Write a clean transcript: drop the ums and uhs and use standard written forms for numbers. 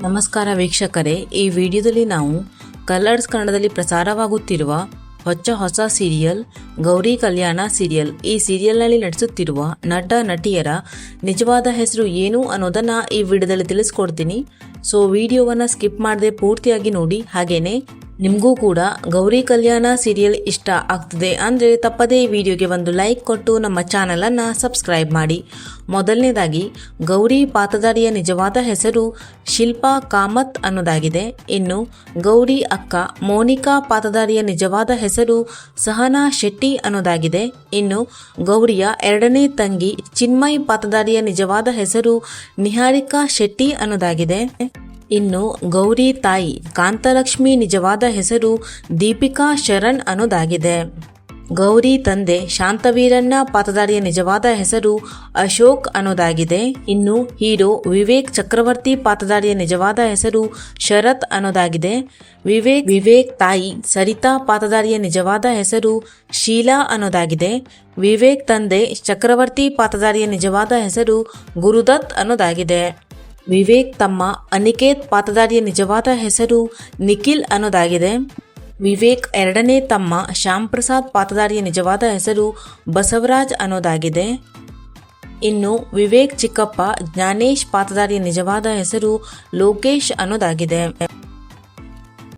ನಮಸ್ಕಾರ ವೀಕ್ಷಕರೇ, ಈ ವಿಡಿಯೋದಲ್ಲಿ ನಾವು ಕಲರ್ಸ್ ಕನ್ನಡದಲ್ಲಿ ಪ್ರಸಾರವಾಗುತ್ತಿರುವ ಹೊಸ ಸೀರಿಯಲ್ ಗೌರಿ ಕಲ್ಯಾಣ ಸೀರಿಯಲ್. ಈ ಸೀರಿಯಲ್ನಲ್ಲಿ ನಟಿಸುತ್ತಿರುವ ನಟ ನಟಿಯರ ನಿಜವಾದ ಹೆಸರು ಏನು ಅನ್ನೋದನ್ನು ಈ ವಿಡಿಯೋದಲ್ಲಿ ತಿಳಿಸ್ಕೊಡ್ತೀನಿ. ಸೊ ವಿಡಿಯೋವನ್ನು ಸ್ಕಿಪ್ ಮಾಡದೆ ಪೂರ್ತಿಯಾಗಿ ನೋಡಿ. ಹಾಗೇನೆ ನಿಮಗೂ ಕೂಡ ಗೌರಿ ಕಲ್ಯಾಣ ಸೀರಿಯಲ್ ಇಷ್ಟ ಆಗ್ತದೆ ಅಂದರೆ ತಪ್ಪದೇ ಈ ವಿಡಿಯೋಗೆ ಒಂದು ಲೈಕ್ ಕೊಟ್ಟು ನಮ್ಮ ಚಾನಲನ್ನು ಸಬ್ಸ್ಕ್ರೈಬ್ ಮಾಡಿ. ಮೊದಲನೇದಾಗಿ ಗೌರಿ ಪಾತ್ರಧಾರಿಯ ನಿಜವಾದ ಹೆಸರು ಶಿಲ್ಪಾ ಕಾಮತ್ ಅನ್ನೋದಾಗಿದೆ. ಇನ್ನು ಗೌರಿ ಅಕ್ಕ ಮೋನಿಕಾ ಪಾತ್ರಧಾರಿಯ ನಿಜವಾದ ಹೆಸರು ಸಹನಾ ಶೆಟ್ಟಿ ಅನ್ನೋದಾಗಿದೆ. ಇನ್ನು ಗೌರಿಯ ಎರಡನೇ ತಂಗಿ ಚಿನ್ಮಯ್ ಪಾತ್ರಧಾರಿಯ ನಿಜವಾದ ಹೆಸರು ನಿಹಾರಿಕಾ ಶೆಟ್ಟಿ ಅನ್ನೋದಾಗಿದೆ. ಇನ್ನು ಗೌರಿ ತಾಯಿ ಕಾಂತಲಕ್ಷ್ಮಿ ನಿಜವಾದ ಹೆಸರು ದೀಪಿಕಾ ಶರಣ್ ಅನ್ನೋದಾಗಿದೆ. ಗೌರಿ ತಂದೆ ಶಾಂತವೀರಣ್ಣ ಪಾತ್ರಧಾರಿಯ ನಿಜವಾದ ಹೆಸರು ಅಶೋಕ್ ಅನ್ನೋದಾಗಿದೆ. ಇನ್ನು ಹೀರೋ ವಿವೇಕ್ ಚಕ್ರವರ್ತಿ ಪಾತ್ರಧಾರಿಯ ನಿಜವಾದ ಹೆಸರು ಶರತ್ ಅನ್ನೋದಾಗಿದೆ. ವಿವೇಕ್ ತಾಯಿ ಸರಿತಾ ಪಾತ್ರಧಾರಿಯ ನಿಜವಾದ ಹೆಸರು ಶೀಲಾ ಅನ್ನೋದಾಗಿದೆ. ವಿವೇಕ್ ತಂದೆ ಚಕ್ರವರ್ತಿ ಪಾತ್ರಧಾರಿಯ ನಿಜವಾದ ಹೆಸರು ಗುರುದತ್ ಅನ್ನೋದಾಗಿದೆ. ವಿವೇಕ್ ತಮ್ಮ ಅನಿಕೇತ್ ಪಾತ್ರಧಾರಿಯ ನಿಜವಾದ ಹೆಸರು ನಿಖಿಲ್ ಅನ್ನೋದಾಗಿದೆ. ವಿವೇಕ್ ಎರಡನೇ ತಮ್ಮ ಶ್ಯಾಮ್ ಪ್ರಸಾದ್ ಪಾತ್ರಧಾರಿಯ ನಿಜವಾದ ಹೆಸರು ಬಸವರಾಜ್ ಅನ್ನೋದಾಗಿದೆ. ಇನ್ನು ವಿವೇಕ್ ಚಿಕ್ಕಪ್ಪ ಜ್ಞಾನೇಶ್ ಪಾತ್ರಧಾರಿಯ ನಿಜವಾದ ಹೆಸರು ಲೋಕೇಶ್ ಅನ್ನೋದಾಗಿದೆ.